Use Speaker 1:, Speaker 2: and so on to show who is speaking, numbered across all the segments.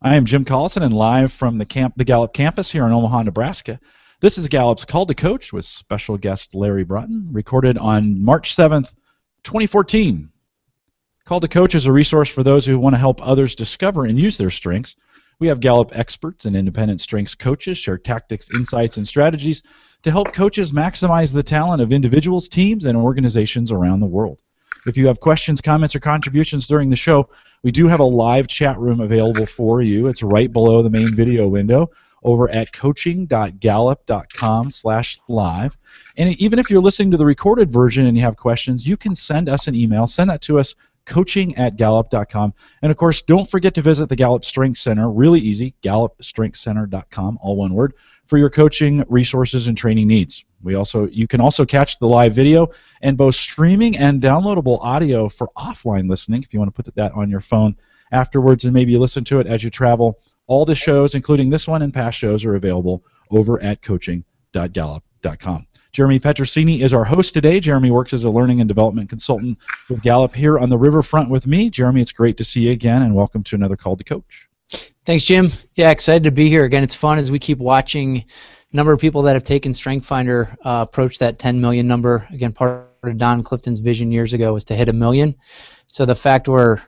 Speaker 1: I am Jim Collison and live from the Gallup campus here in Omaha, Nebraska. This is Gallup's Call to Coach with special guest Larry Broughton, recorded on March 7th, 2014. Call to Coach is a resource for those who want to help others discover and use their strengths. We have Gallup experts and independent strengths coaches share tactics, insights, and strategies to help coaches maximize the talent of individuals, teams, and organizations around the world. If you have questions, comments, or contributions during the show, we do have a live chat room available for you. It's right below the main video window over at coaching.gallup.com/live. And even if you're listening to the recorded version and you have questions, you can send us an email. Send that to us, coaching@gallup.com. And, of course, don't forget to visit the Gallup Strength Center. Really easy, gallupstrengthcenter.com, all one word, for your coaching resources and training needs. You can also catch the live video and both streaming and downloadable audio for offline listening if you want to put that on your phone afterwards and maybe listen to it as you travel. All the shows, including this one and past shows, are available over at coaching.gallup.com. Jeremy Petrosini is our host today. Jeremy works as a learning and development consultant with Gallup here on the riverfront with me. Jeremy, it's great to see you again, and welcome to another Call to Coach.
Speaker 2: Thanks, Jim. Yeah, excited to be here again. It's fun as we keep watching a number of people that have taken StrengthsFinder approach that 10 million number. Again, part of Don Clifton's vision years ago was to hit 1 million. So the fact we're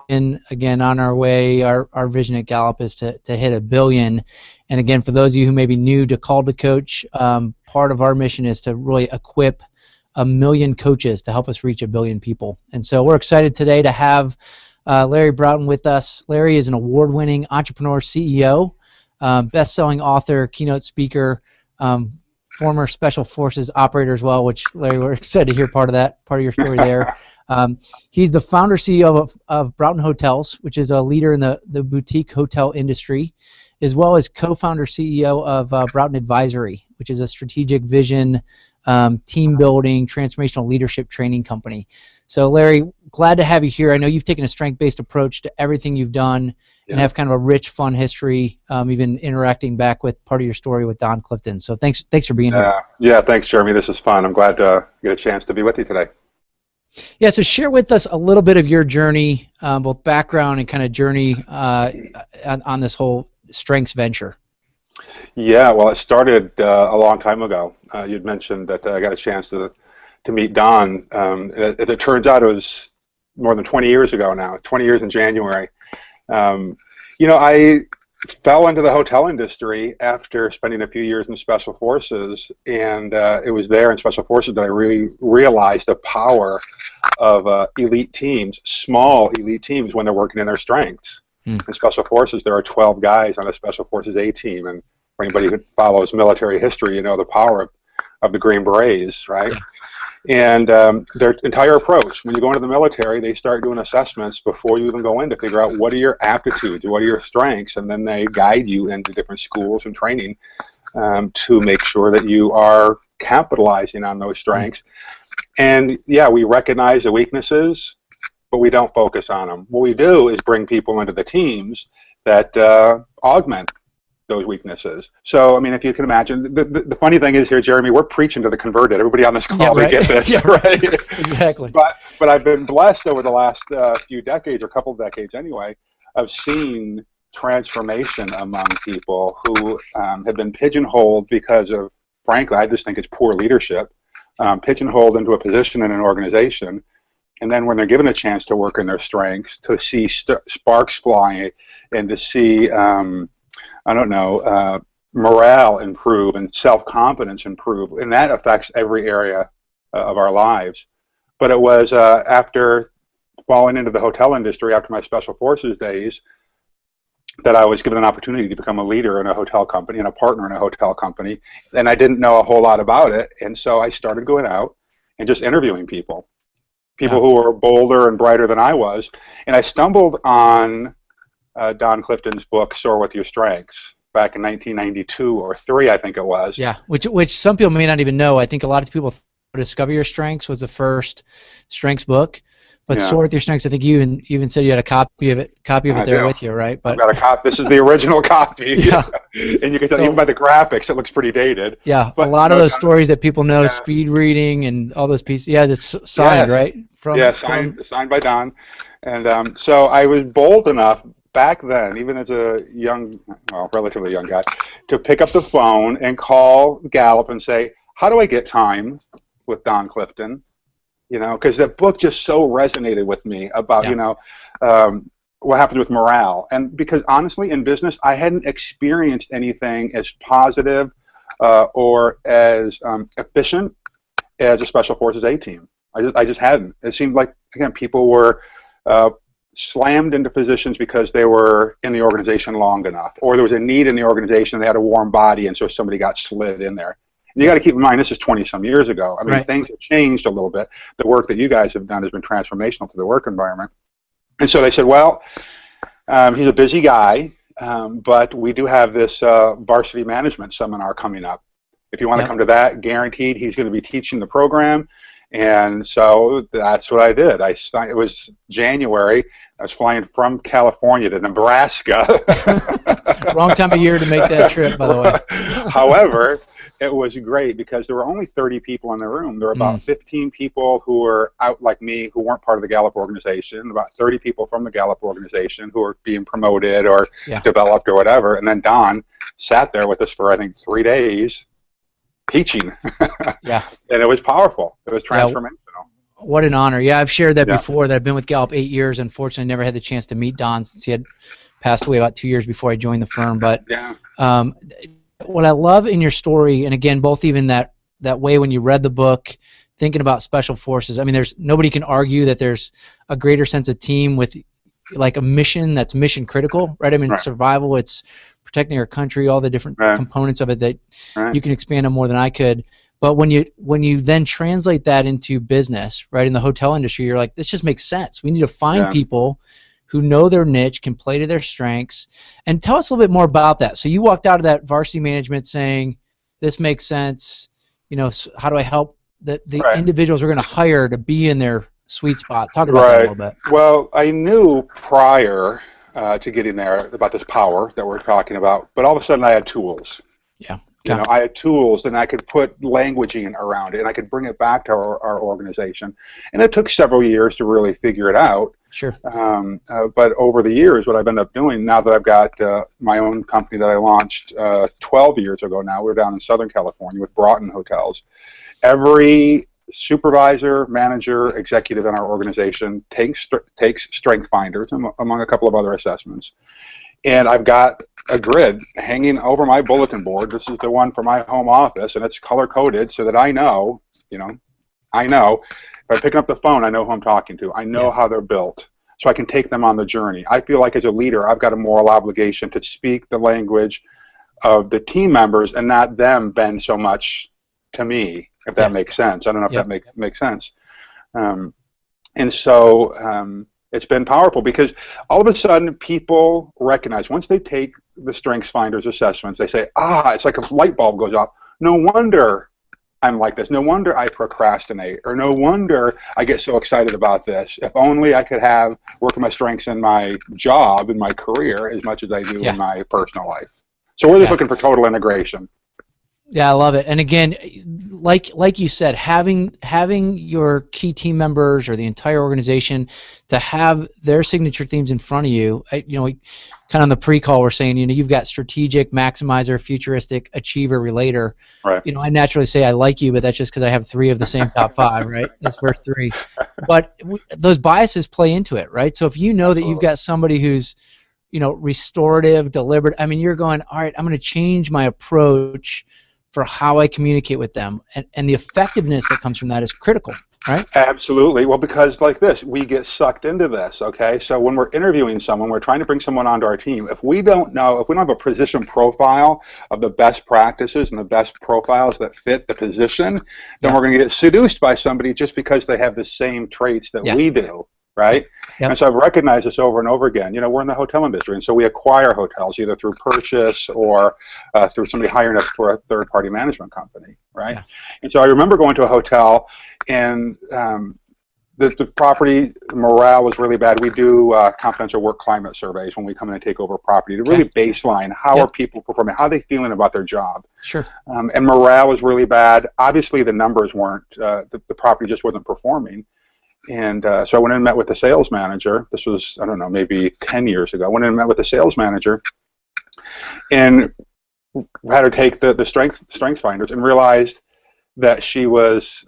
Speaker 2: again on our way, our vision at Gallup is to hit 1 billion. And again, for those of you who may be new to Call to Coach, part of our mission is to really equip 1 million coaches to help us reach 1 billion people. And so we're excited today to have Larry Broughton with us. Larry is an award-winning entrepreneur, CEO, best-selling author, keynote speaker, former Special Forces operator as well, which, Larry, we're excited to hear part of your story there. He's the founder CEO of Broughton Hotels, which is a leader in the boutique hotel industry, as well as co-founder CEO of Broughton Advisory, which is a strategic vision, team-building, transformational leadership training company. So, Larry, glad to have you here. I know you've taken a strength-based approach to everything you've done and have kind of a rich, fun history, even interacting back with part of your story with Don Clifton. So thanks for being here.
Speaker 3: Yeah, thanks, Jeremy. This is fun. I'm glad to get a chance to be with you today.
Speaker 2: Yeah, so share with us a little bit of your journey, both background and kind of journey on this whole strengths venture.
Speaker 3: Yeah, well, it started a long time ago. You'd mentioned that I got a chance to meet Don. It turns out it was more than 20 years ago now, 20 years in January. I fell into the hotel industry after spending a few years in Special Forces, and it was there in Special Forces that I really realized the power of elite teams, small elite teams, when they're working in their strengths. In Special Forces, there are 12 guys on a Special Forces A team, and for anybody who follows military history, you know the power of the Green Berets, right? And their entire approach, when you go into the military, they start doing assessments before you even go in to figure out what are your aptitudes, what are your strengths, and then they guide you into different schools and training to make sure that you are capitalizing on those strengths. And yeah, we recognize the weaknesses, but we don't focus on them. What we do is bring people into the teams that augment those weaknesses. So, I mean, if you can imagine, the funny thing is here, Jeremy, we're preaching to the converted. Everybody on this call, they get this, right?
Speaker 2: Exactly.
Speaker 3: But I've been blessed over the last few decades, or a couple of decades anyway, of seeing transformation among people who have been pigeonholed because of, frankly, I just think it's poor leadership, pigeonholed into a position in an organization, and then when they're given a chance to work in their strengths, to see sparks flying and to see morale improve and self-confidence improve, and that affects every area of our lives. But it was after falling into the hotel industry, after my Special Forces days, that I was given an opportunity to become a leader in a hotel company and a partner in a hotel company, and I didn't know a whole lot about it, and so I started going out and just interviewing people who were bolder and brighter than I was, and I stumbled on Don Clifton's book, Soar With Your Strengths, back in 1992 or 3, I think it was.
Speaker 2: Yeah, which some people may not even know. I think a lot of people Discover Your Strengths was the first strengths book, but Soar With Your Strengths, I think you even said you had a copy of it there with you, right? But
Speaker 3: I've got a copy. This is the original copy. And you can tell even by the graphics, it looks pretty dated.
Speaker 2: Yeah, but a lot of those stories that people know, speed reading and all those pieces. Yeah, that's signed, right?
Speaker 3: Signed by Don. And so I was bold enough back then, even as a young, well, relatively young guy, to pick up the phone and call Gallup and say, how do I get time with Don Clifton? You know, because that book just so resonated with me about, you know, what happens with morale. And because honestly, in business, I hadn't experienced anything as positive or as efficient as a Special Forces A team. I just hadn't. It seemed like, again, people were slammed into positions because they were in the organization long enough, or there was a need in the organization and they had a warm body, and so somebody got slid in there. And you got to keep in mind, this is 20-some years ago. I mean, things have changed a little bit. The work that you guys have done has been transformational to the work environment. And so they said, well, he's a busy guy, but we do have this varsity management seminar coming up. If you want to come to that, guaranteed he's going to be teaching the program. And so that's what I did. It was January. I was flying from California to Nebraska.
Speaker 2: Wrong time of year to make that trip, by the way.
Speaker 3: However, it was great because there were only 30 people in the room. There were about 15 people who were out like me who weren't part of the Gallup organization, about 30 people from the Gallup organization who were being promoted or developed or whatever. And then Don sat there with us for, I think, 3 days teaching. And it was powerful. It was transformational.
Speaker 2: What an honor. Yeah, I've shared that before, that I've been with Gallup 8 years. Unfortunately, never had the chance to meet Don since he had passed away about 2 years before I joined the firm. But what I love in your story, and again, both even that way when you read the book, thinking about Special Forces, I mean, nobody can argue that there's a greater sense of team with like a mission that's mission critical, right? I mean, survival, it's protecting our country, all the different components of it that you can expand on more than I could. But when you then translate that into business, right, in the hotel industry, you're like, this just makes sense. We need to find people who know their niche, can play to their strengths. And tell us a little bit more about that. So you walked out of that varsity management saying, this makes sense. You know, how do I help the individuals we're going to hire to be in their sweet spot? Talk about that a little bit.
Speaker 3: Well, I knew prior to getting there about this power that we're talking about, but all of a sudden I had tools. You know, I had tools, and I could put languaging around it, and I could bring it back to our organization. And it took several years to really figure it out. But over the years, what I've ended up doing, now that I've got my own company that I launched 12 years ago now, we're down in Southern California with Broughton hotels. Every supervisor, manager, executive in our organization takes strength finders, among a couple of other assessments. And I've got a grid hanging over my bulletin board. This is the one for my home office, and it's color-coded so that I know, if I'm picking up the phone, I know who I'm talking to. I know how they're built, so I can take them on the journey. I feel like as a leader, I've got a moral obligation to speak the language of the team members and not them bend so much to me, if that makes sense. I don't know if that makes sense. And so it's been powerful because all of a sudden people recognize, once they take the Strengths Finders assessments, they say, it's like a light bulb goes off. No wonder I'm like this. No wonder I procrastinate, or no wonder I get so excited about this. If only I could work on my strengths in my job, in my career, as much as I do in my personal life. So we're just looking for total integration.
Speaker 2: Yeah, I love it. And again, like you said, having your key team members or the entire organization to have their signature themes in front of you. Kind of on the pre-call, we're saying, you've got strategic, maximizer, futuristic, achiever, relator.
Speaker 3: Right.
Speaker 2: I naturally say I like you, but that's just because I have 3 of the same top 5, right? Those first 3. But those biases play into it, right? So if you know that you've got somebody who's, restorative, deliberate, I mean, you're going, all right, I'm going to change my approach for how I communicate with them, and the effectiveness that comes from that is critical, right?
Speaker 3: Absolutely. Well, because like this, we get sucked into this, okay? So when we're interviewing someone, we're trying to bring someone onto our team. If we don't have a position profile of the best practices and the best profiles that fit the position, then we're going to get seduced by somebody just because they have the same traits that we do. Right? And so I've recognized this over and over again. We're in the hotel industry, and so we acquire hotels either through purchase or through somebody hiring us for a third-party management company, right? And so I remember going to a hotel, and the property morale was really bad. We do confidential work climate surveys when we come in and take over a property to really baseline how are people performing, how are they feeling about their job. And morale was really bad. Obviously, the numbers weren't, the property just wasn't performing. And so I went in and met with the sales manager. This was, I don't know, maybe 10 years ago. I went in and met with the sales manager and had her take the strength finders and realized that she was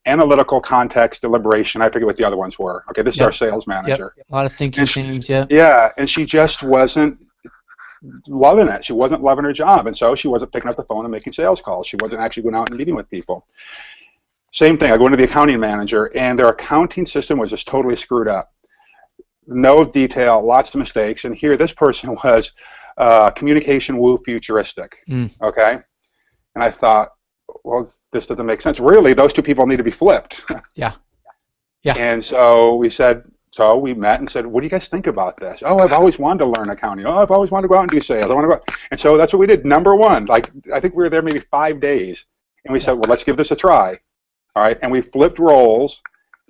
Speaker 3: analytical, context, deliberation. I forget what the other ones were. Okay, this is our sales manager.
Speaker 2: A lot of thinking things,
Speaker 3: Yeah, and she just wasn't loving it. She wasn't loving her job, and so she wasn't picking up the phone and making sales calls. She wasn't actually going out and meeting with people. Same thing. I go into the accounting manager, and their accounting system was just totally screwed up. No detail, lots of mistakes, and here this person was communication woo futuristic. Okay, and I thought, well, this doesn't make sense. Really, those two people need to be flipped.
Speaker 2: Yeah.
Speaker 3: And so we met and said, what do you guys think about this? Oh, I've always wanted to learn accounting. Oh, I've always wanted to go out and do sales. I want to go. And so that's what we did. Number one, like, I think we were there maybe 5 days, and we said, well, let's give this a try. All right, and we flipped roles,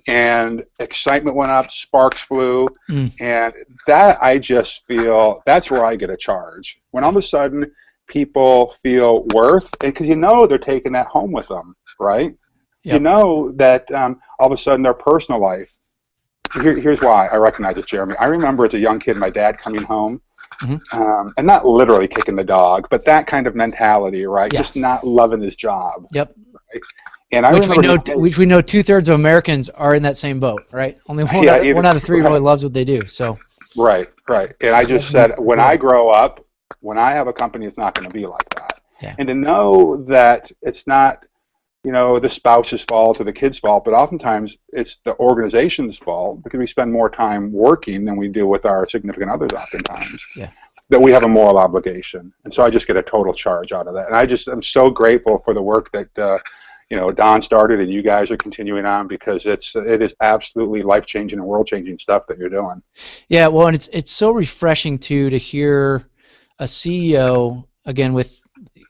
Speaker 3: and excitement went up, sparks flew, and that, I just feel, that's where I get a charge. When all of a sudden people feel worth, and because you know they're taking that home with them, right? Yep. You know that all of a sudden their personal life. Here's why I recognize this, Jeremy. I remember as a young kid, my dad coming home, and not literally kicking the dog, but that kind of mentality, right? Just not loving his job.
Speaker 2: Yep.
Speaker 3: Right? And I remember
Speaker 2: which we know 2/3 of Americans are in that same boat, right? Only one out of three really loves what they do. So. Right. And I just said, when I grow up, when I have a company, it's not going to be like that. Yeah. And to know that it's not, the spouse's fault or the kid's fault, but oftentimes it's the organization's fault because we spend more time working than we do with our significant others oftentimes. Yeah. That we have a moral obligation. And so I just get a total charge out of that. And I'm so grateful for the work that Don started and you guys are continuing on, because it is absolutely life-changing and world-changing stuff that you're doing. Yeah, well, and it's so refreshing too to hear a CEO, again, with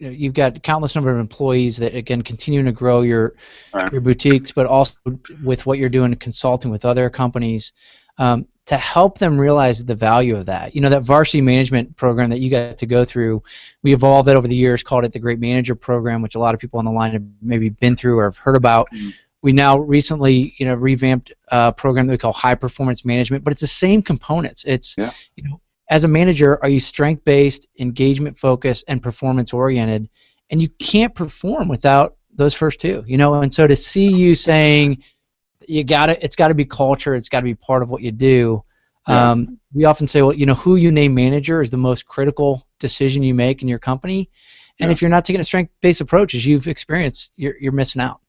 Speaker 2: you've got countless number of employees that, again, continuing to grow your boutiques, but also with what you're doing consulting with other companies, to help them realize the value of that. That varsity management program that you got to go through, we evolved it over the years, called it the Great Manager Program, which a lot of people on the line have maybe been through or have heard about. We now recently, revamped a program that we call High Performance Management, but it's the same components. It's, as a manager, are you strength-based, engagement-focused, and performance-oriented? And you can't perform without those first two, And so to see you saying, it's got to be culture, it's got to be part of what you do. We often say, well, who you name manager is the most critical decision you make in your company. And if you're not taking a strength-based approach, as you've experienced, you're missing out.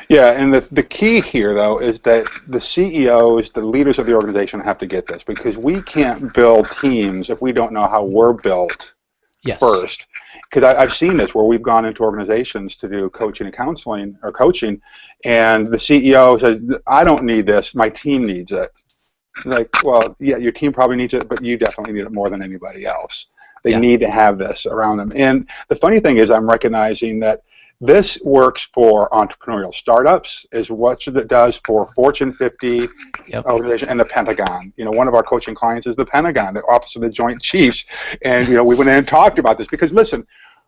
Speaker 3: Yeah, and the key here, though, is that the CEOs, the leaders of the organization, have to get this, because we can't build teams if we don't know how we're built first. Because I've seen this where we've gone into organizations to do coaching and counseling or coaching, and the CEO says, I don't need this, my team needs it. Like, well, yeah, your team probably needs it, but you definitely need it more than anybody else. They need to have this around them. And the funny thing is, I'm recognizing that this works for entrepreneurial startups as much as it does for Fortune 50 organization and the Pentagon. One of our coaching clients is the Pentagon, the Office of the Joint Chiefs. And, we went in and talked about this because, listen,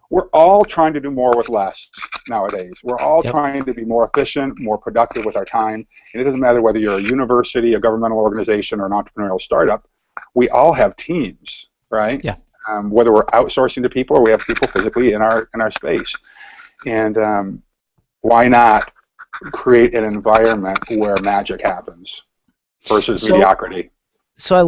Speaker 3: we're all trying to do more with less nowadays. We're all trying to be more efficient, more productive with our time. And it doesn't matter whether you're a university, a governmental organization, or an entrepreneurial startup. We all have teams, right? Yeah. Whether we're outsourcing to people or we have people physically in our space. And why not create an environment where magic happens versus mediocrity?
Speaker 2: So I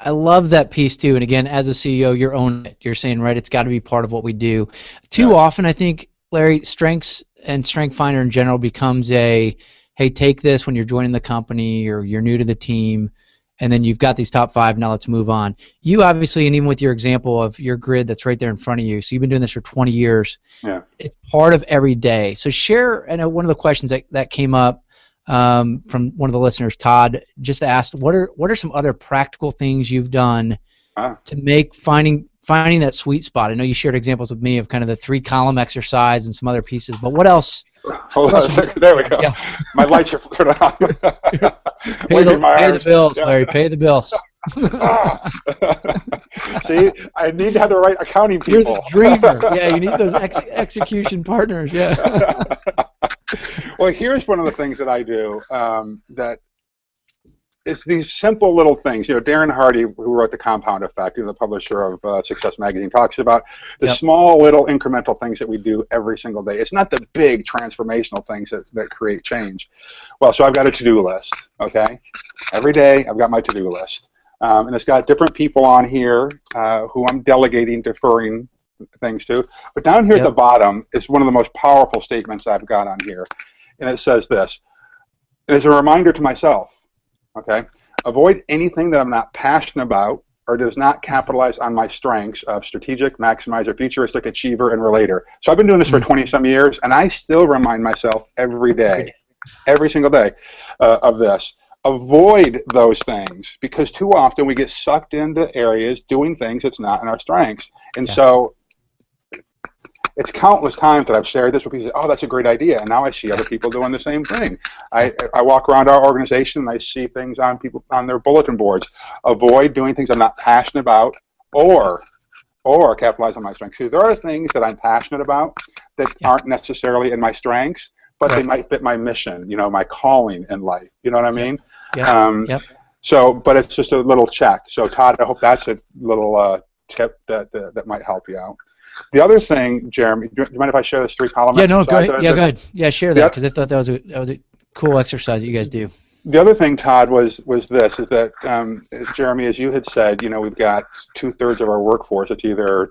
Speaker 2: love that piece too. And again, as a CEO, you're owning it. You're saying, right, it's got to be part of what we do. Too often, I think, Larry, strengths and Strength Finder in general becomes a, hey, take this when you're joining the company or you're new to the team, and then you've got these top 5, now let's move on. You obviously, and even with your example of your grid that's right there in front of you, so you've been doing this for 20 years. Yeah. It's part of every day. So share, I know one of the questions that came up from one of the listeners, Todd, just asked, what are some other practical things you've done to make finding that sweet spot? I know you shared examples with me of kind of the 3-column exercise and some other pieces, but what else?
Speaker 3: Hold on a second. There we go. Yeah. My lights are flickering on.
Speaker 2: Pay the bills, Larry. Pay the bills.
Speaker 3: See, I need to have the right accounting people.
Speaker 2: You're the dreamer. Yeah, you need those execution partners. Yeah.
Speaker 3: Well, here's one of the things that I do that it's these simple little things. You know, Darren Hardy, who wrote The Compound Effect, the publisher of Success Magazine, talks about the small little incremental things that we do every single day. It's not the big transformational things that create change. Well, so I've got a to-do list, okay? Every day I've got my to-do list. And it's got different people on here who I'm delegating, deferring things to. But down here at the bottom is one of the most powerful statements I've got on here. And it says this. It is a reminder to myself. Okay, avoid anything that I'm not passionate about or does not capitalize on my strengths of strategic, maximizer, futuristic, achiever, and relator. So I've been doing this for 20-some years, and I still remind myself every day, every single day of this. Avoid those things because too often we get sucked into areas doing things that's not in our strengths. And so it's countless times that I've shared this with people. Oh, that's a great idea. And now I see other people doing the same thing. I walk around our organization and I see things on people on their bulletin boards. Avoid doing things I'm not passionate about or capitalize on my strengths. So there are things that I'm passionate about that aren't necessarily in my strengths, but they might fit my mission, you know, my calling in life. You know what I mean? So, but it's just a little check. So Todd, I hope that's a little tip that might help you out. The other thing, Jeremy, do you mind if I share this 3-column exercise?
Speaker 2: No, go ahead. Yeah, go ahead. Yeah, share that because I thought that was a cool exercise that you guys do.
Speaker 3: The other thing, Todd, was this, is that, Jeremy, as you had said, you know, we've got 2/3 of our workforce that's either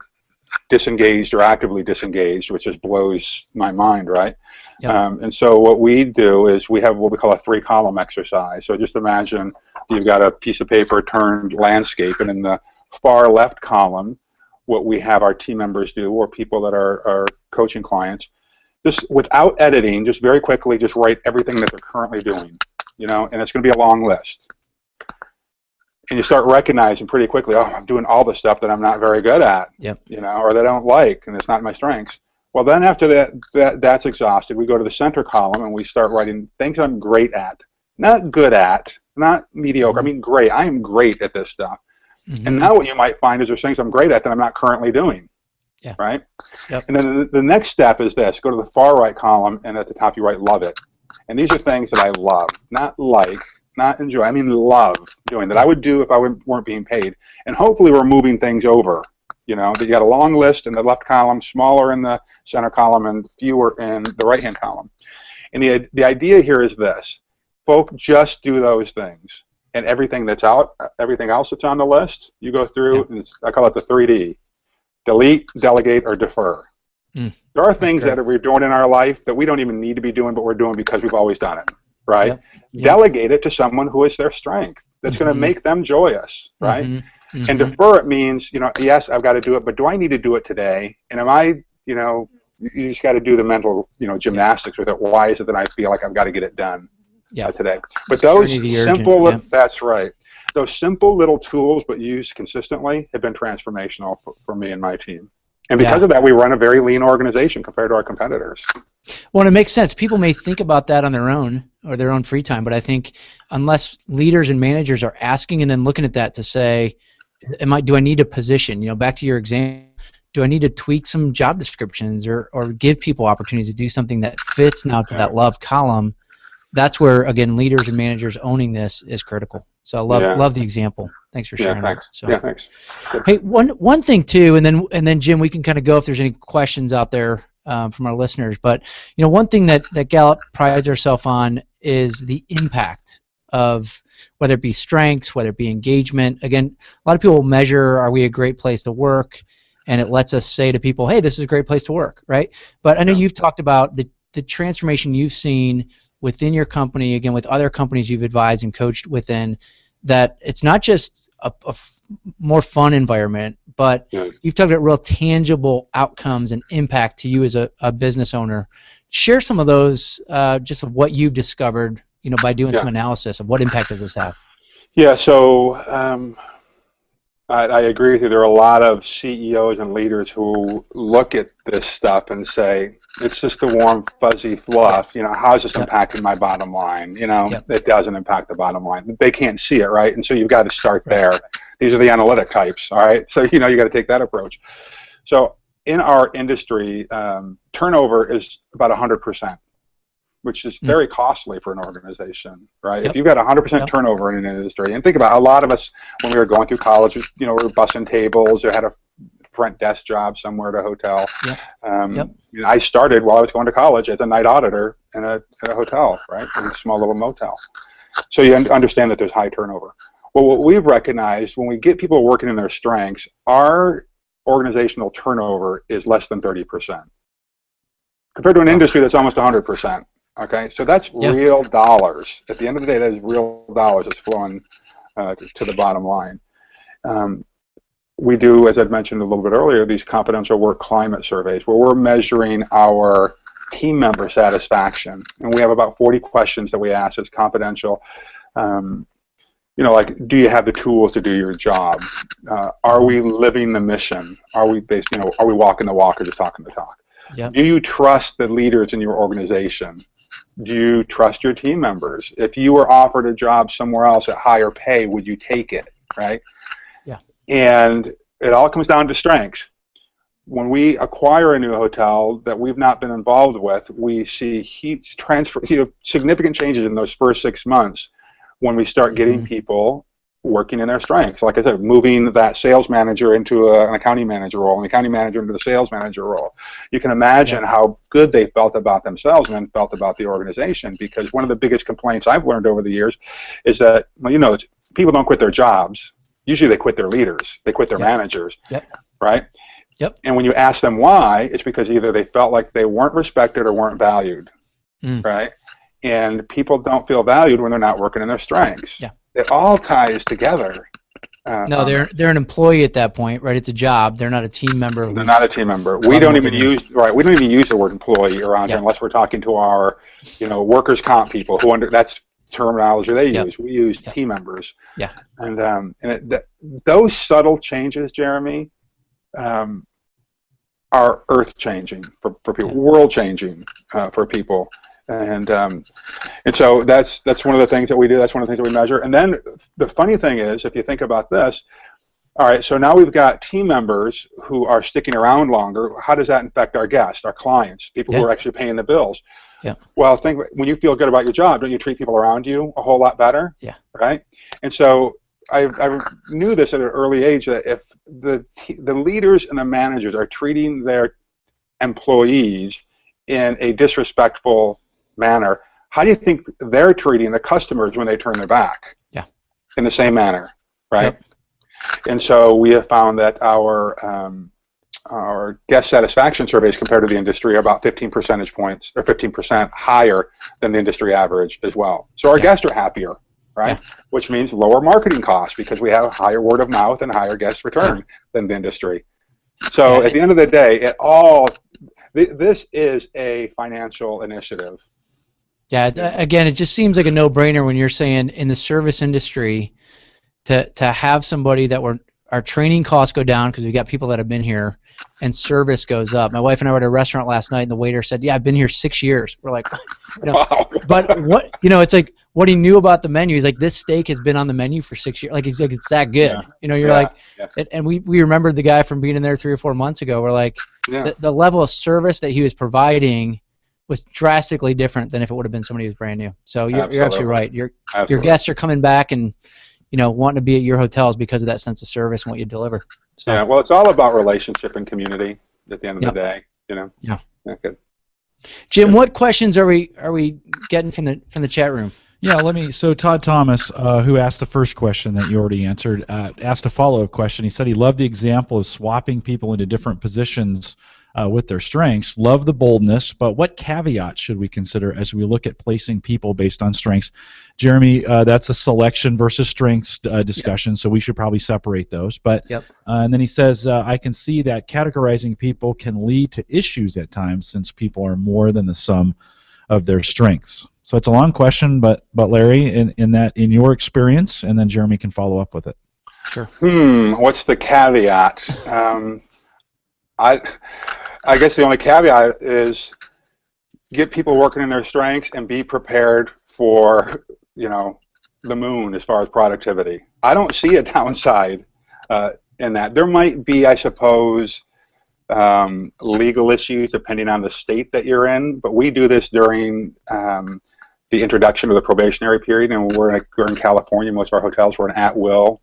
Speaker 3: disengaged or actively disengaged, which just blows my mind, right? And so what we do is we have what we call a 3-column exercise. So just imagine you've got a piece of paper turned landscape, and in the far left column, what we have our team members do, or people that are coaching clients, just without editing, just very quickly, just write everything that they're currently doing, you know, and it's going to be a long list. And you start recognizing pretty quickly, oh, I'm doing all the stuff that I'm not very good at, you know, or that I don't like, and it's not my strengths. Well, then after that's exhausted, we go to the center column and we start writing things I'm great at, not good at, not mediocre. I mean, great. I am great at this stuff. And now what you might find is there's things I'm great at that I'm not currently doing, right? And then the next step is this. Go to the far right column, and at the top you write love it. And these are things that I love, not like, not enjoy. I mean love doing, that I would do if I weren't being paid. And hopefully we're moving things over, you know. But you got a long list in the left column, smaller in the center column, and fewer in the right-hand column. And the idea here is this. Folk, just do those things. And everything else that's on the list, you go through, and I call it the 3D. Delete, delegate, or defer. There are things that we're doing in our life that we don't even need to be doing, but we're doing because we've always done it, right? Delegate it to someone who is their strength. That's going to make them joyous, right? And defer it means, you know, yes, I've got to do it, but do I need to do it today? And am I, you know, you just got to do the mental, you know, gymnastics with it. Why is it that I feel like I've got to get it done? Today. But those simple, that's right. Those simple little tools, but used consistently, have been transformational for me and my team. And because of that, we run a very lean organization compared to our competitors.
Speaker 2: Well, it makes sense. People may think about that on their own or their own free time, but I think unless leaders and managers are asking and then looking at that to say, do I need a position? You know, back to your example, do I need to tweak some job descriptions or give people opportunities to do something that fits now to that love column? That's where, again, leaders and managers owning this is critical. So I love the example. Thanks for sharing that. So,
Speaker 3: thanks.
Speaker 2: Hey, one thing too, and then Jim, we can kind of go if there's any questions out there from our listeners. But you know, one thing that Gallup prides ourselves on is the impact of whether it be strengths, whether it be engagement. Again, a lot of people measure, are we a great place to work? And it lets us say to people, hey, this is a great place to work, right? But I know you've talked about the transformation you've seen within your company, again, with other companies you've advised and coached within, that it's not just a more fun environment, but you've talked about real tangible outcomes and impact to you as a business owner. Share some of those, just of what you've discovered, you know, by doing some analysis of what impact does this have.
Speaker 3: Yeah, so I agree with you. There are a lot of CEOs and leaders who look at this stuff and say, it's just the warm, fuzzy fluff. You know, how is this impacting my bottom line? You know, it doesn't impact the bottom line. They can't see it, right? And so you've got to start there. These are the analytic types, all right? So, you know, you got to take that approach. So in our industry, turnover is about 100%. which is very costly for an organization, right?
Speaker 2: Yep.
Speaker 3: If you've got 100% turnover in an industry, and think about a lot of us when we were going through college, we were bussing tables or had a front desk job somewhere at a hotel. I started while I was going to college as a night auditor in a hotel, right, in a small little motel. So you understand that there's high turnover. Well, what we've recognized when we get people working in their strengths, our organizational turnover is less than 30%, compared to an industry that's almost 100%. Okay, so that's real dollars. At the end of the day, that is real dollars that's flowing to the bottom line. We do, as I'd mentioned a little bit earlier, these confidential work climate surveys where we're measuring our team member satisfaction, and we have about 40 questions that we ask as confidential. Like, do you have the tools to do your job? Are we living the mission? Are we are we walking the walk or just talking the talk?
Speaker 2: Yep.
Speaker 3: Do you trust the leaders in your organization? Do you trust your team members? If you were offered a job somewhere else at higher pay, would you take it, right?
Speaker 2: Yeah.
Speaker 3: And it all comes down to strengths. When we acquire a new hotel that we've not been involved with, we see significant changes in those first 6 months when we start getting people working in their strengths. Like I said, moving that sales manager into an accounting manager role, and the accounting manager into the sales manager role. You can imagine how good they felt about themselves and then felt about the organization, because one of the biggest complaints I've learned over the years is that, people don't quit their jobs. Usually they quit their leaders. They quit their managers, right?
Speaker 2: Yep.
Speaker 3: And when you ask them why, it's because either they felt like they weren't respected or weren't valued, right? And people don't feel valued when they're not working in their strengths. Yeah. It all ties together.
Speaker 2: No, they're an employee at that point, right? It's a job. They're not a team member.
Speaker 3: They're not a team member. We don't even use the word employee around here unless we're talking to our, workers' comp people who that's terminology they use. We use team members. Yeah. And those subtle changes, Jeremy, are earth changing for people, world changing for people. And so that's one of the things that we do. That's one of the things that we measure. And then the funny thing is, if you think about this, all right, so now we've got team members who are sticking around longer. How does that affect our guests, our clients, people who are actually paying the bills? Yeah. Well, when you feel good about your job, don't you treat people around you a whole lot better? Yeah. Right? And so I knew this at an early age, that if the leaders and the managers are treating their employees in a disrespectful manner, how do you think they're treating the customers when they turn their back? Yeah. In the same manner, right? Yep. And so we have found that our guest satisfaction surveys compared to the industry are about 15 percentage points, or 15% higher than the industry average as well. So our guests are happier, right? Yeah. Which means lower marketing costs, because we have higher word of mouth and higher guest return than the industry. So at the end of the day, this is a financial initiative.
Speaker 2: Yeah, again, it just seems like a no-brainer when you're saying in the service industry to have somebody that our training costs go down because we've got people that have been here, and service goes up. My wife and I were at a restaurant last night, and the waiter said, "Yeah, I've been here 6 years." We're like,
Speaker 3: wow.
Speaker 2: But what it's like what he knew about the menu. He's like, this steak has been on the menu for 6 years. Like, he's like, it's that good. Yeah. You're like, and we remembered the guy from being in there 3 or 4 months ago. We're like, the level of service that he was providing was drastically different than if it would have been somebody who's brand new. So you're absolutely right. Your guests are coming back and wanting to be at your hotels because of that sense of service and what you deliver. So,
Speaker 3: yeah, well, it's all about relationship and community at the end of the day.
Speaker 2: Yeah.
Speaker 3: Good.
Speaker 2: Jim, what questions are we getting from the chat room?
Speaker 1: Yeah, so Todd Thomas, who asked the first question that you already answered, asked a follow-up question. He said he loved the example of swapping people into different positions with their strengths. Love the boldness, but what caveats should we consider as we look at placing people based on strengths? Jeremy, that's a selection versus strengths discussion, so we should probably separate those. But and then he says, I can see that categorizing people can lead to issues at times since people are more than the sum of their strengths. So it's a long question, but Larry, in your experience, and then Jeremy can follow up with it.
Speaker 2: Sure.
Speaker 3: What's the caveat? I guess the only caveat is get people working in their strengths and be prepared for the moon as far as productivity. I don't see a downside in that. There might be, I suppose, legal issues depending on the state that you're in. But we do this during the introduction of the probationary period, and we're in California. Most of our hotels were an at-will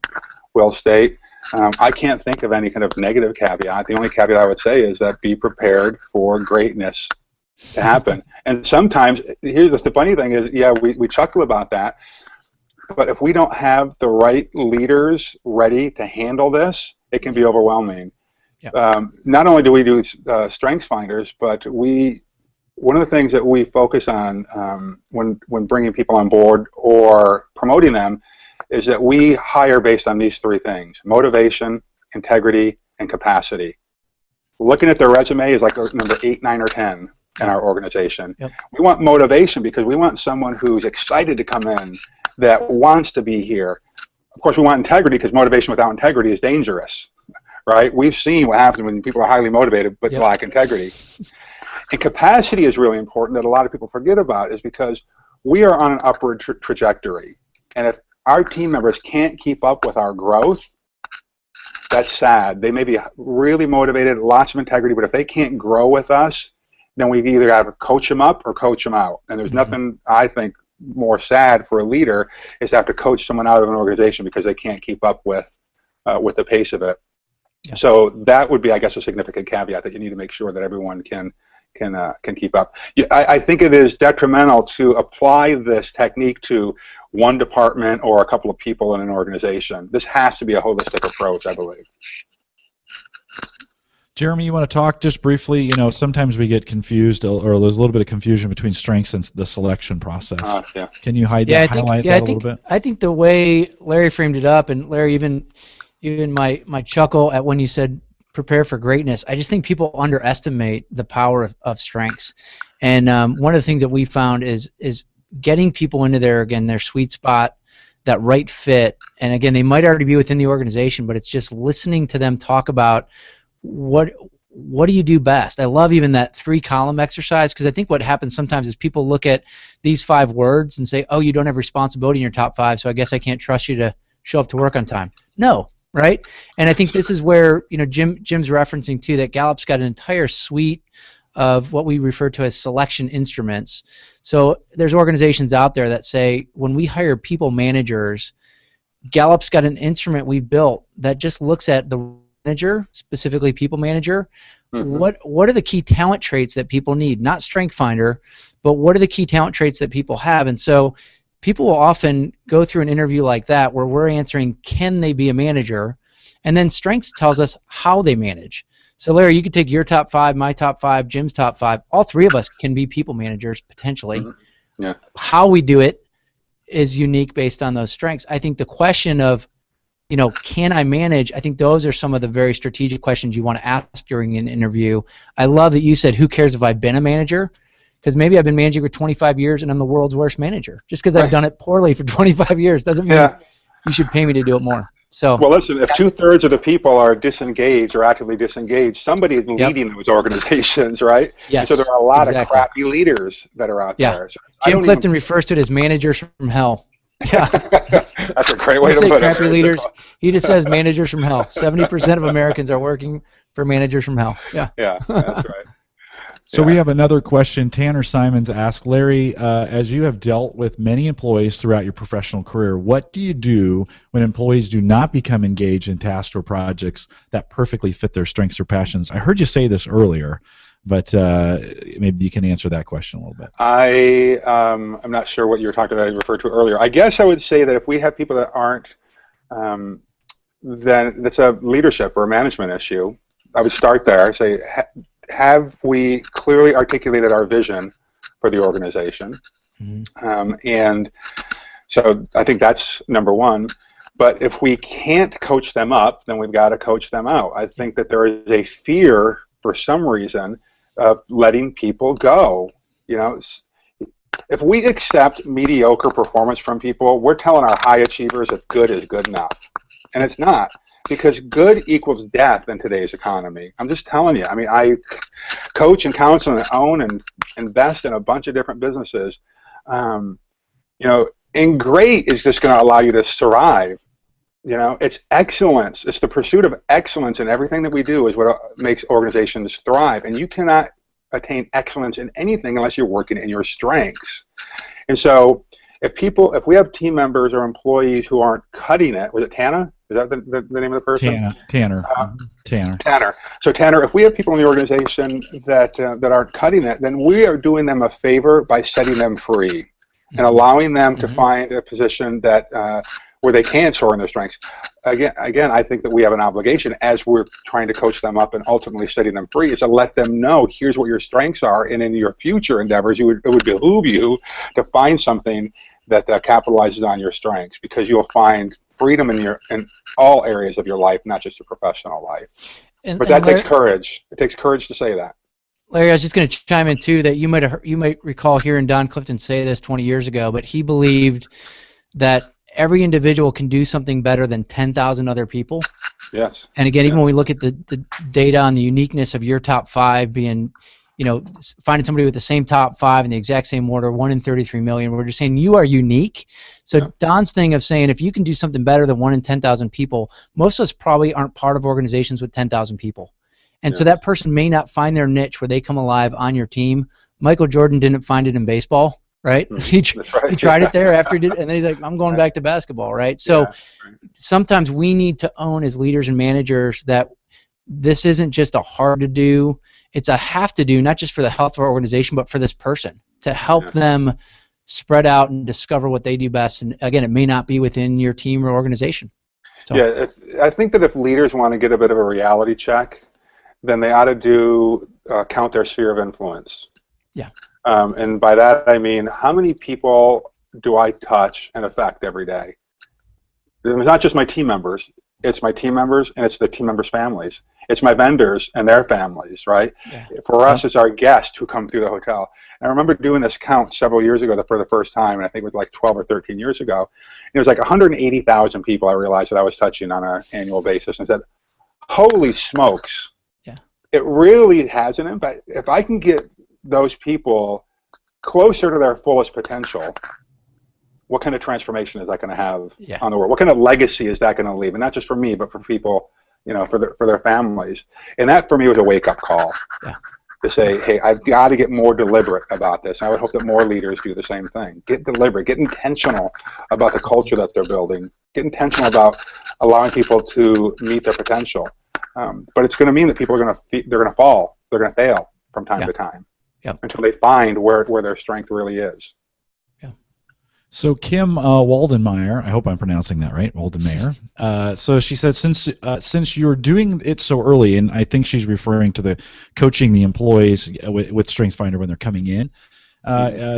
Speaker 3: state. I can't think of any kind of negative caveat. The only caveat I would say is that be prepared for greatness to happen. And sometimes, here's the funny thing is, yeah, we chuckle about that, but if we don't have the right leaders ready to handle this, it can be overwhelming. Yeah. Not only do we do strengths finders, but one of the things that we focus on when bringing people on board or promoting them is that we hire based on these three things: motivation, integrity, and capacity. Looking at their resume is like number 8, 9, or 10 in our organization. Yep. We want motivation because we want someone who's excited to come in, that wants to be here. Of course, we want integrity because motivation without integrity is dangerous, right? We've seen what happens when people are highly motivated but lack integrity. And capacity is really important that a lot of people forget about, is because we are on an upward trajectory. And if our team members can't keep up with our growth, that's sad. They may be really motivated, lots of integrity, but if they can't grow with us, then we either have to coach them up or coach them out. And there's nothing, I think, more sad for a leader is to have to coach someone out of an organization because they can't keep up with the pace of it. Yeah. So that would be, I guess, a significant caveat, that you need to make sure that everyone can keep up. I think it is detrimental to apply this technique to one department or a couple of people in an organization. This has to be a holistic approach, I believe.
Speaker 1: Jeremy, you want to talk just briefly? You know, sometimes we get confused, or there's a little bit of confusion between strengths and the selection process. Yeah. Can you highlight that a little bit?
Speaker 2: I think the way Larry framed it up, and Larry, even my chuckle at when you said prepare for greatness, I just think people underestimate the power of strengths. And one of the things that we found is getting people into their sweet spot, that right fit. And again, they might already be within the organization, but it's just listening to them talk about what do you do best. I love even that 3-column exercise, because I think what happens sometimes is people look at these 5 words and say, oh, you don't have responsibility in your top 5, so I guess I can't trust you to show up to work on time. No, right? And I think this is where, you know, Jim's referencing too, that Gallup's got an entire suite of what we refer to as selection instruments. So there's organizations out there that say, when we hire people managers, Gallup's got an instrument we've built that just looks at the manager, specifically people manager. What are the key talent traits that people need? Not Strength Finder, but what are the key talent traits that people have? And so people will often go through an interview like that where we're answering, can they be a manager? And then Strengths tells us how they manage. So Larry, you could take your top 5, my top 5, Jim's top 5. All 3 of us can be people managers potentially. Yeah. How we do it is unique based on those strengths. I think the question of, you know, can I manage? I think those are some of the very strategic questions you want to ask during an interview. I love that you said, who cares if I've been a manager? Because maybe I've been managing for 25 years and I'm the world's worst manager. Just because I've done it poorly for 25 years doesn't mean you should pay me to do it more. So,
Speaker 3: well, listen, if 2/3 of the people are disengaged or actively disengaged, somebody is leading those organizations, right?
Speaker 2: Yes.
Speaker 3: So there are a lot of crappy leaders that are out there. So
Speaker 2: Jim Clifton refers to it as managers from hell. Yeah.
Speaker 3: That's a great way to put it.
Speaker 2: Crappy leaders. He just says managers from hell. 70% of Americans are working for managers from hell. Yeah.
Speaker 3: Yeah, that's right.
Speaker 1: So we have another question. Tanner Simons asked, Larry, as you have dealt with many employees throughout your professional career, what do you do when employees do not become engaged in tasks or projects that perfectly fit their strengths or passions? I heard you say this earlier, but maybe you can answer that question a little bit.
Speaker 3: I'm not sure what you were talking about. I referred to earlier. I guess I would say that if we have people that aren't, then that's a leadership or a management issue. I would start there. Say, have we clearly articulated our vision for the organization? And so I think that's number one. But if we can't coach them up, then we've got to coach them out. I think that there is a fear, for some reason, of letting people go. You know, if we accept mediocre performance from people, we're telling our high achievers that good is good enough. And it's not. Because good equals death in today's economy. I'm just telling you. I mean, I coach and counsel and own and invest in a bunch of different businesses. You know, and great is just going to allow you to survive. You know, it's excellence. It's the pursuit of excellence in everything that we do is what makes organizations thrive. And you cannot attain excellence in anything unless you're working in your strengths. And so if we have team members or employees who aren't cutting it, was it Tana? Is that the name of the person?
Speaker 1: Tanner.
Speaker 3: Tanner. So Tanner, if we have people in the organization that aren't cutting it, then we are doing them a favor by setting them free and allowing them to find a position that where they can soar in their strengths. Again, I think that we have an obligation as we're trying to coach them up and ultimately setting them free is to let them know here's what your strengths are, and in your future endeavors, it would behoove you to find something that capitalizes on your strengths, because you'll find freedom in all areas of your life, not just your professional life. But that takes courage. It takes courage to say that.
Speaker 2: Larry, I was just going to chime in too that you might recall hearing Don Clifton say this 20 years ago, but he believed that every individual can do something better than 10,000 other people.
Speaker 3: Yes.
Speaker 2: And again, even when we look at the data on the uniqueness of your top 5 being, finding somebody with the same top 5 in the exact same order, 1 in 33 million, we're just saying you are unique. So Don's thing of saying if you can do something better than 1 in 10,000 people, most of us probably aren't part of organizations with 10,000 people. And so that person may not find their niche where they come alive on your team. Michael Jordan didn't find it in baseball. Right? He tried it there after he did, and then he's like, I'm going back to basketball, right? So sometimes we need to own as leaders and managers that this isn't just a hard to do, it's a have to do, not just for the health of our organization, but for this person, to help them spread out and discover what they do best. And again, it may not be within your team or organization. So.
Speaker 3: Yeah, I think that if leaders want to get a bit of a reality check, then they ought to count their sphere of influence.
Speaker 2: Yeah.
Speaker 3: And by that I mean, how many people do I touch and affect every day? It's not just my team members. It's my team members, and it's the team members' families. It's my vendors and their families, right? Yeah. For us, it's our guests who come through the hotel. And I remember doing this count several years ago for the first time, and I think it was like 12 or 13 years ago. It was like 180,000 people I realized that I was touching on an annual basis, and I said, holy smokes. Yeah. It really has an impact. If I can get those people closer to their fullest potential, what kind of transformation is that going to have on the world? What kind of legacy is that going to leave? And not just for me, but for people, for their families. And that for me was a wake-up call to say, hey, I've got to get more deliberate about this. And I would hope that more leaders do the same thing. Get deliberate, get intentional about the culture that they're building. Get intentional about allowing people to meet their potential. But it's going to mean that people are they're going to fall, they're going to fail from time to time. Until they find where their strength really is.
Speaker 1: So Kim Waldenmeyer, I hope I'm pronouncing that right, Waldenmeyer. So she said, since you're doing it so early, and I think she's referring to the coaching the employees with StrengthsFinder when they're coming in,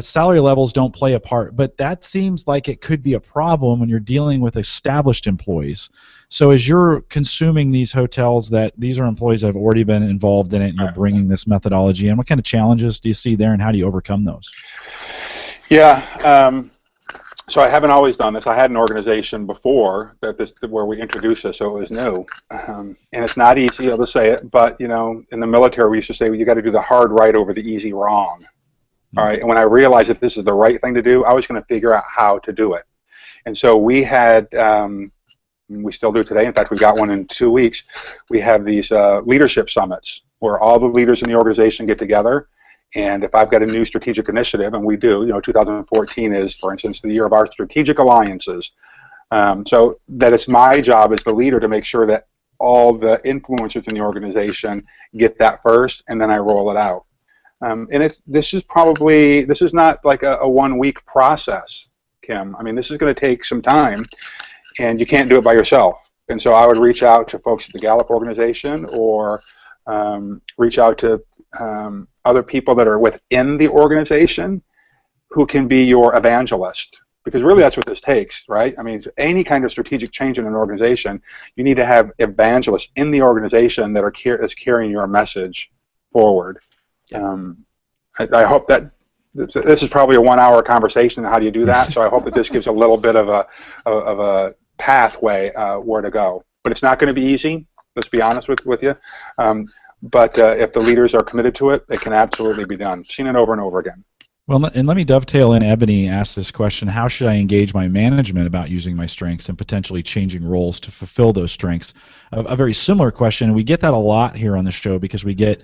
Speaker 1: salary levels don't play a part, but that seems like it could be a problem when you're dealing with established employees. So as you're consuming these hotels, that these are employees that have already been involved in it, and you're bringing this methodology in, what kind of challenges do you see there, and how do you overcome those?
Speaker 3: Yeah, so I haven't always done this. I had an organization before where we introduced this, so it was new. And it's not easy, I'll just say it, but in the military we used to say, well, you got to do the hard right over the easy wrong. All right, and when I realized that this is the right thing to do, I was going to figure out how to do it. And so we had, we still do today, in fact we've got one in 2 weeks, we have these leadership summits where all the leaders in the organization get together, and if I've got a new strategic initiative, and we do, 2014 is, for instance, the year of our strategic alliances, so that it's my job as the leader to make sure that all the influencers in the organization get that first, and then I roll it out. And this is not like a 1 week process, Kim. I mean, this is going to take some time, and you can't do it by yourself. And so I would reach out to folks at the Gallup organization, or reach out to other people that are within the organization who can be your evangelist. Because really that's what this takes, right? I mean, any kind of strategic change in an organization, you need to have evangelists in the organization that is carrying your message forward. I hope that this is probably a 1 hour conversation on how do you do that, so I hope that this gives a little bit of a pathway where to go. But it's not going to be easy, let's be honest with you. But if the leaders are committed to it, it can absolutely be done. Seen it over and over again.
Speaker 1: Well, and let me dovetail in. Ebony asked this question: how should I engage my management about using my strengths and potentially changing roles to fulfill those strengths? A very similar question. We get that a lot here on the show because we get,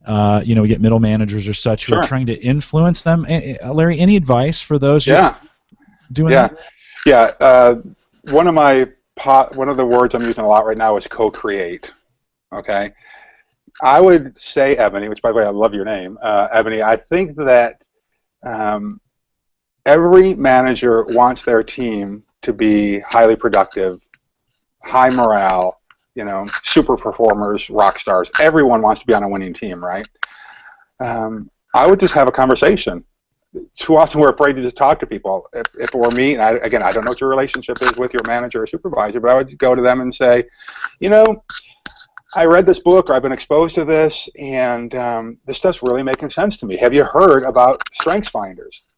Speaker 1: we get middle managers or such who are trying to influence them. Larry, any advice for those doing that?
Speaker 3: Yeah. One of the words I'm using a lot right now is co-create. Okay. I would say, Ebony, which by the way I love your name, Ebony. I think that every manager wants their team to be highly productive, high morale, super performers, rock stars. Everyone wants to be on a winning team, right? I would just have a conversation. Too often we're afraid to just talk to people. If it were me, and I don't know what your relationship is with your manager or supervisor, but I would go to them and say, I read this book, or I've been exposed to this, and this stuff's really making sense to me. Have you heard about Strengths Finders?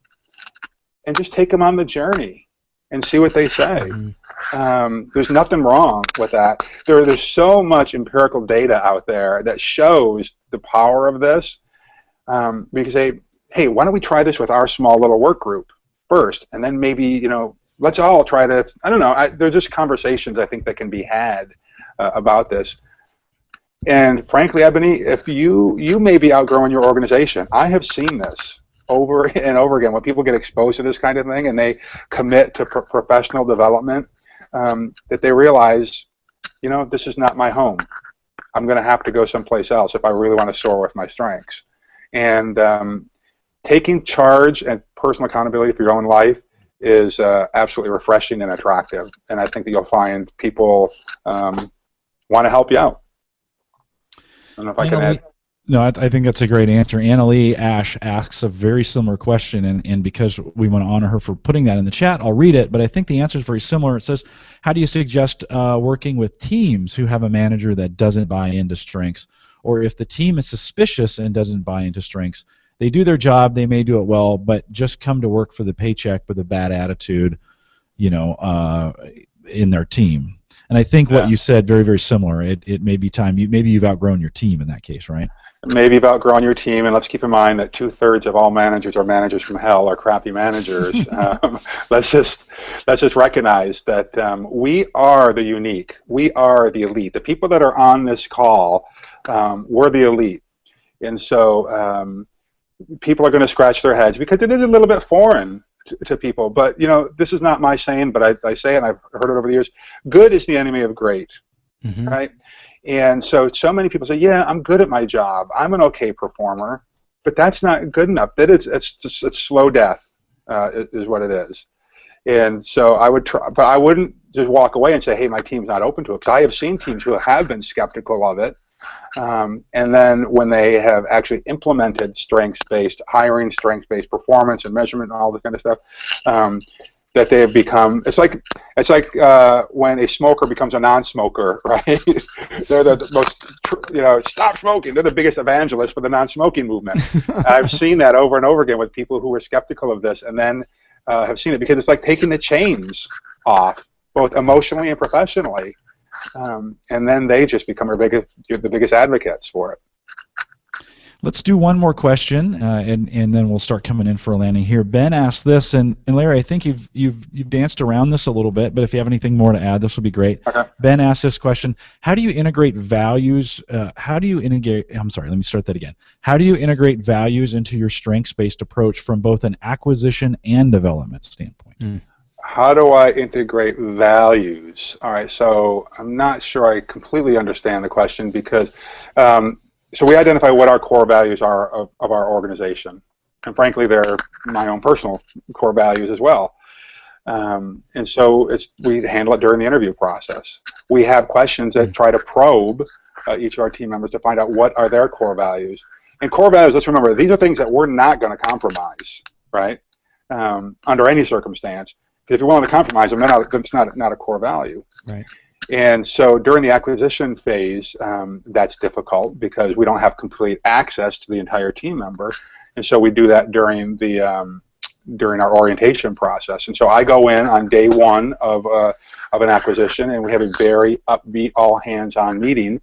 Speaker 3: And just take them on the journey and see what they say. There's nothing wrong with that. There's so much empirical data out there that shows the power of this. Because hey, why don't we try this with our small little work group first, and then maybe, let's all try to, I don't know, there's just conversations I think that can be had about this. And frankly, Ebony, if you may be outgrowing your organization. I have seen this over and over again when people get exposed to this kind of thing and they commit to professional development, that they realize, this is not my home. I'm going to have to go someplace else if I really want to soar with my strengths. And taking charge and personal accountability for your own life is absolutely refreshing and attractive. And I think that you'll find people want to help you out. I don't know if I can add.
Speaker 1: No, I think that's a great answer. Annalee Ash asks a very similar question, and because we want to honor her for putting that in the chat, I'll read it, but I think the answer is very similar. It says, how do you suggest working with teams who have a manager that doesn't buy into strengths? Or if the team is suspicious and doesn't buy into strengths, they do their job, they may do it well, but just come to work for the paycheck with a bad attitude, in their team. And I think what you said, very, very similar. It may be time. Maybe you've outgrown your team in that case, right?
Speaker 3: Maybe you've outgrown your team, and let's keep in mind that 2/3 of all managers are managers from hell, are crappy managers. Let's just recognize that we are the unique. We are the elite. The people that are on this call, we're the elite. And so people are going to scratch their heads because it is a little bit foreign to people. But, this is not my saying, but I say it, and I've heard it over the years. Good is the enemy of great, right? And so many people say, yeah, I'm good at my job. I'm an okay performer. But that's not good enough. It's slow death is what it is. And so I would try, but I wouldn't just walk away and say, hey, my team's not open to it. Because I have seen teams who have been skeptical of it. And then when they have actually implemented strengths-based hiring, strengths-based performance and measurement and all this kind of stuff, that they have become, it's like when a smoker becomes a non-smoker, right? They're the most, stop smoking. They're the biggest evangelists for the non-smoking movement. I've seen that over and over again with people who were skeptical of this and then have seen it because it's like taking the chains off, both emotionally and professionally. And then they just become the biggest advocates for it.
Speaker 1: Let's do one more question, and then we'll start coming in for a landing here. Ben asked this, and Larry, I think you've danced around this a little bit, but if you have anything more to add, this would be great.
Speaker 3: Okay.
Speaker 1: Ben asked this question: how do you integrate values? How do you integrate values into your strengths-based approach from both an acquisition and development standpoint?
Speaker 3: How do I integrate values? All right, so I'm not sure I completely understand the question because. So we identify what our core values are of our organization. And frankly, they're my own personal core values as well. And so we handle it during the interview process. We have questions that try to probe each of our team members to find out what are their core values. And core values, let's remember, these are things that we're not going to compromise, right, under any circumstance. Because if you're willing to compromise them, then it's not a core value.
Speaker 1: Right.
Speaker 3: And so during the acquisition phase, that's difficult because we don't have complete access to the entire team member, and so we do that during our orientation process. And so I go in on day one of an acquisition, and we have a very upbeat, all-hands-on meeting,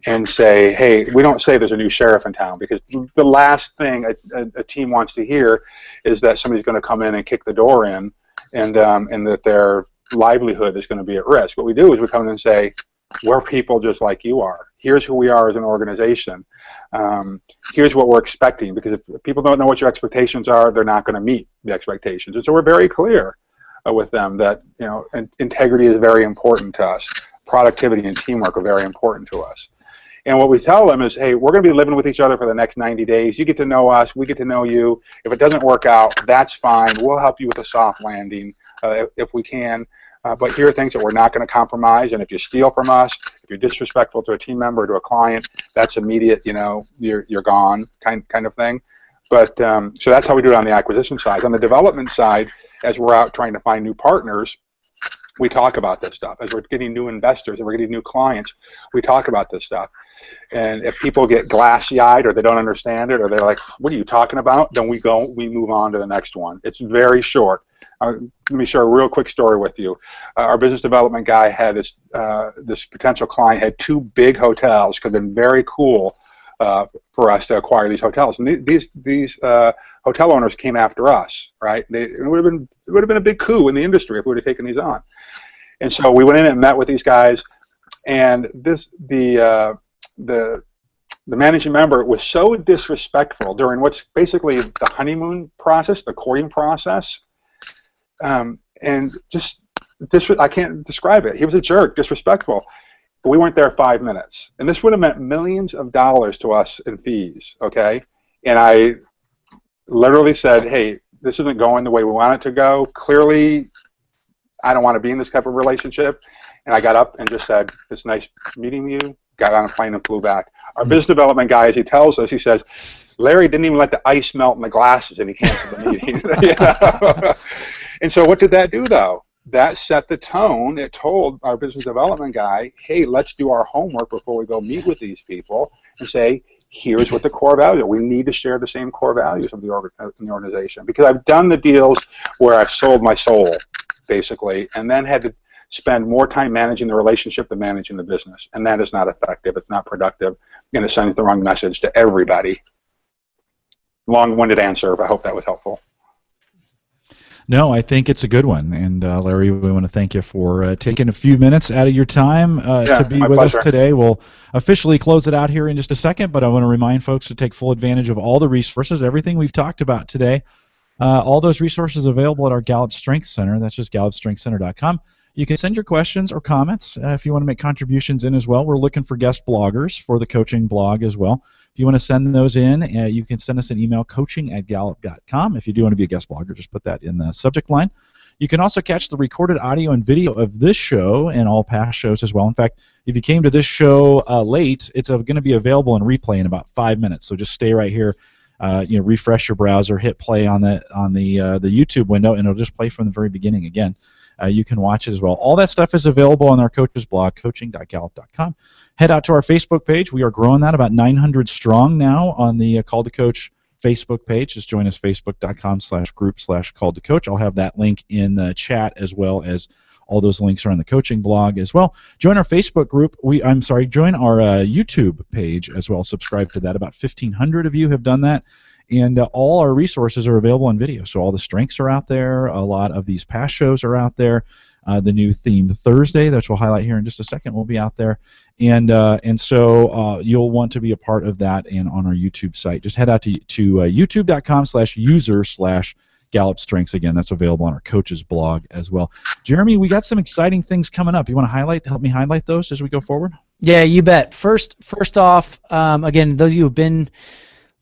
Speaker 3: and say, hey, we don't say there's a new sheriff in town, because the last thing a team wants to hear is that somebody's going to come in and kick the door in, and that their livelihood is going to be at risk. What we do is we come in and say, we're people just like you are. Here's who we are as an organization. Here's what we're expecting, because if people don't know what your expectations are, they're not going to meet the expectations. And so we're very clear with them that, you know, integrity is very important to us. Productivity and teamwork are very important to us. And what we tell them is, hey, we're going to be living with each other for the next 90 days. You get to know us. We get to know you. If it doesn't work out, that's fine. We'll help you with a soft landing if we can. But here are things that we're not going to compromise. And if you steal from us, if you're disrespectful to a team member or to a client, that's immediate, you know, you're gone kind of thing. But so that's how we do it on the acquisition side. On the development side, as we're out trying to find new partners, we talk about this stuff. As we're getting new investors and we're getting new clients, we talk about this stuff. And if people get glassy-eyed or they don't understand it or they're like, what are you talking about? Then we move on to the next one. It's very short. Let me share a real quick story with you. Our business development guy had this potential client had 2 big hotels. Could have been very cool for us to acquire these hotels. And these hotel owners came after us, right? It would have been a big coup in the industry if we would have taken these on. And so we went in and met with these guys, and the managing member was so disrespectful during what's basically the honeymoon process, the courting process, and just I can't describe it. He was a jerk, disrespectful. We weren't there 5 minutes, and this would have meant millions of dollars to us in fees, okay? And I literally said, hey, this isn't going the way we want it to go. Clearly, I don't want to be in this type of relationship. And I got up and just said, it's nice meeting you, got on a plane and flew back. Our business development guy, as he tells us, he says, Larry didn't even let the ice melt in the glasses, and he canceled the meeting. You know? And so what did that do, though? That set the tone. It told our business development guy, hey, let's do our homework before we go meet with these people and say, here's what the core values are. We need to share the same core values of the organization. Because I've done the deals where I've sold my soul, basically, and then had to spend more time managing the relationship than managing the business. And that is not effective. It's not productive. And it sends the wrong message to everybody. Long-winded answer, but I hope that was helpful.
Speaker 1: No, I think it's a good one. And Larry, we want to thank you for taking a few minutes out of your time to be with us today. We'll officially close it out here in just a second, but I want to remind folks to take full advantage of all the resources, everything we've talked about today. All those resources available at our Gallup Strengths Center. That's just GallupStrengthsCenter.com. You can send your questions or comments if you want to make contributions in as well. We're looking for guest bloggers for the coaching blog as well. If you want to send those in, you can send us an email, coaching@gallup.com. If you do want to be a guest blogger, just put that in the subject line. You can also catch the recorded audio and video of this show and all past shows as well. In fact, if you came to this show late, it's going to be available in replay in about 5 minutes. So just stay right here. Refresh your browser, hit play on the YouTube window, and it'll just play from the very beginning again. You can watch it as well. All that stuff is available on our coach's blog, coaching.gallup.com. Head out to our Facebook page. We are growing that about 900 strong now on the Call to Coach Facebook page. Just join us, facebook.com/group/call-to-coach. I'll have that link in the chat, as well as all those links are on the coaching blog as well. Join our Facebook group. Join our YouTube page as well. Subscribe to that. About 1,500 of you have done that. And all our resources are available on video. So all the strengths are out there. A lot of these past shows are out there. The new theme Thursday, that we'll highlight here in just a second, will be out there. And so you'll want to be a part of that and on our YouTube site. Just head out to youtube.com/user/Gallup Strengths. Again, that's available on our coach's blog as well. Jeremy, we got some exciting things coming up. You want to help me highlight those as we go forward?
Speaker 2: Yeah, you bet. First off, again, those of you who have been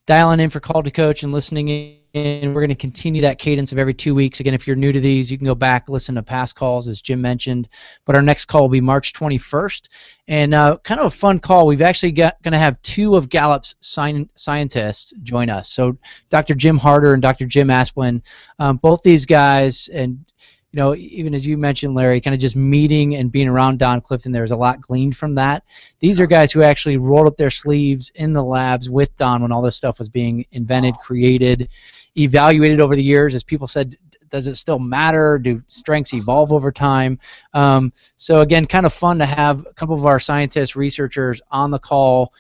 Speaker 2: dialing in for Call to Coach and listening in, we're going to continue that cadence of every 2 weeks. Again, if you're new to these, you can go back, listen to past calls, as Jim mentioned. But our next call will be March 21st. And kind of a fun call. We've actually going to have 2 of Gallup's scientists join us. So Dr. Jim Harder and Dr. Jim Asplin, both these guys, and even as you mentioned, Larry, kind of just meeting and being around Don Clifton, there's a lot gleaned from that. These are guys who actually rolled up their sleeves in the labs with Don when all this stuff was being invented, created, evaluated over the years. As people said, does it still matter? Do strengths evolve over time? So again, kind of fun to have a couple of our scientists, researchers on the call.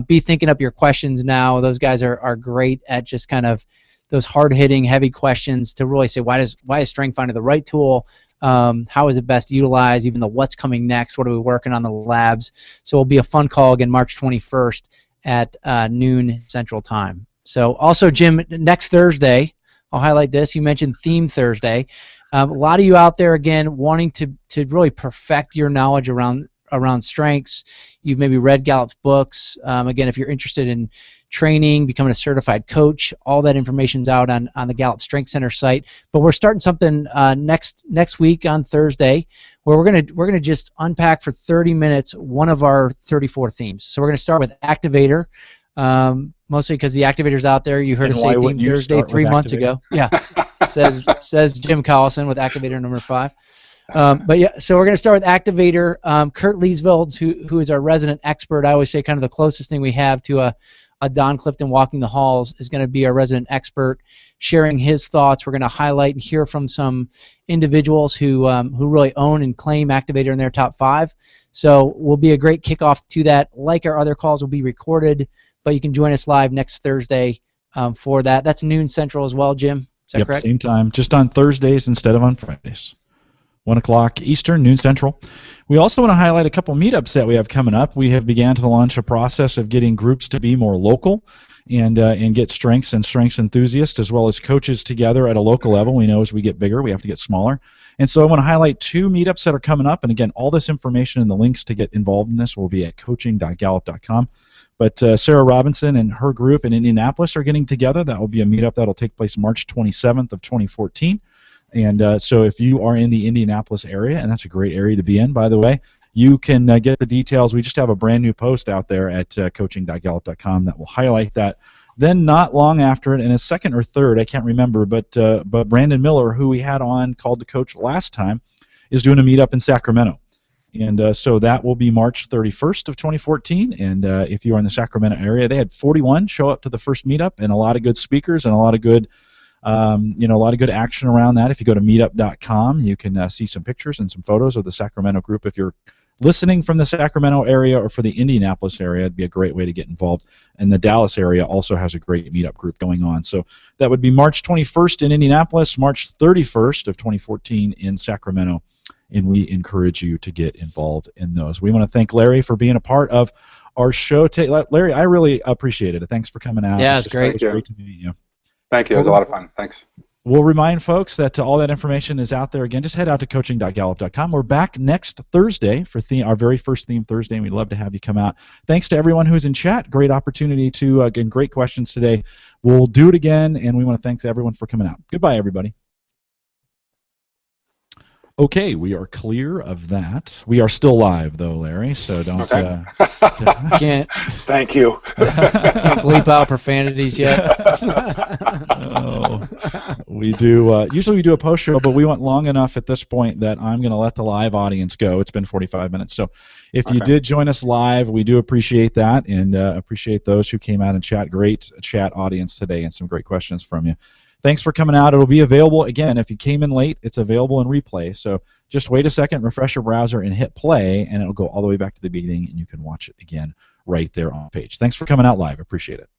Speaker 2: Be thinking up your questions now. Those guys are great at just kind of those hard-hitting, heavy questions to really say, why is StrengthsFinder the right tool? How is it best utilized? Even the what's coming next? What are we working on the labs? So it'll be a fun call again, March 21st at noon Central Time. So also, Jim, next Thursday, I'll highlight this. You mentioned Theme Thursday. A lot of you out there, again, wanting to really perfect your knowledge around strengths. You've maybe read Gallup's books. Again, if you're interested in training, becoming a certified coach, all that information's out on the Gallup Strength Center site. But we're starting something next week on Thursday, where we're gonna just unpack for 30 minutes one of our 34 themes. So we're gonna start with Activator. Mostly because the Activator's out there. You heard us say Theme Thursday 3 months ago. Yeah, says Jim Collison with Activator number 5. But yeah, so we're going to start with Activator. Kurt Leesveld, who is our resident expert. I always say kind of the closest thing we have to a Don Clifton walking the halls is going to be our resident expert, sharing his thoughts. We're going to highlight and hear from some individuals who really own and claim Activator in their top 5. So will be a great kickoff to that. Like our other calls, will be recorded, but you can join us live next Thursday for that. That's noon Central as well, Jim. Is that correct?
Speaker 1: Same time, just on Thursdays instead of on Fridays. 1 o'clock Eastern, noon Central. We also want to highlight a couple meetups that we have coming up. We have began to launch a process of getting groups to be more local and get strengths enthusiasts as well as coaches together at a local level. We know as we get bigger, we have to get smaller. And so I want to highlight 2 meetups that are coming up. And again, all this information and the links to get involved in this will be at coaching.gallup.com. But Sarah Robinson and her group in Indianapolis are getting together. That will be a meetup that will take place March 27th of 2014. And so if you are in the Indianapolis area, and that's a great area to be in, by the way, you can get the details. We just have a brand new post out there at coaching.gallup.com that will highlight that. Then not long after it, in a second or third, I can't remember, but Brandon Miller, who we had on called to coach last time, is doing a meetup in Sacramento. And so that will be March 31st of 2014. And if you are in the Sacramento area, they had 41 show up to the first meetup, and a lot of good speakers and a lot of good, a lot of good action around that. If you go to meetup.com, you can see some pictures and some photos of the Sacramento group. If you're listening from the Sacramento area or for the Indianapolis area, it'd be a great way to get involved. And the Dallas area also has a great meetup group going on. So that would be March 21st in Indianapolis, March 31st of 2014 in Sacramento. And we encourage you to get involved in those. We want to thank Larry for being a part of our show. Larry, I really appreciate it. Thanks for coming out.
Speaker 2: Yeah, it's great.
Speaker 3: It was
Speaker 1: great to meet you.
Speaker 3: Thank you. It was a lot of fun. Thanks.
Speaker 1: We'll remind folks that all that information is out there. Again, just head out to coaching.gallup.com. We're back next Thursday for our very first Theme Thursday, and we'd love to have you come out. Thanks to everyone who's in chat. Great opportunity to, again, great questions today. We'll do it again, and we want to thank everyone for coming out. Goodbye, everybody. Okay, we are clear of that. We are still live, though, Larry, so don't...
Speaker 3: Okay.
Speaker 2: Can't
Speaker 3: Thank you.
Speaker 2: can't bleep out profanities yet.
Speaker 1: Oh, we do. Usually we do a post show, but we went long enough at this point that I'm going to let the live audience go. It's been 45 minutes. So if you did join us live, we do appreciate that and appreciate those who came out and chat. Great chat audience today and some great questions from you. Thanks for coming out. It'll be available, again, if you came in late, it's available in replay. So just wait a second, refresh your browser, and hit play, and it'll go all the way back to the beginning, and you can watch it again right there on the page. Thanks for coming out live. Appreciate it.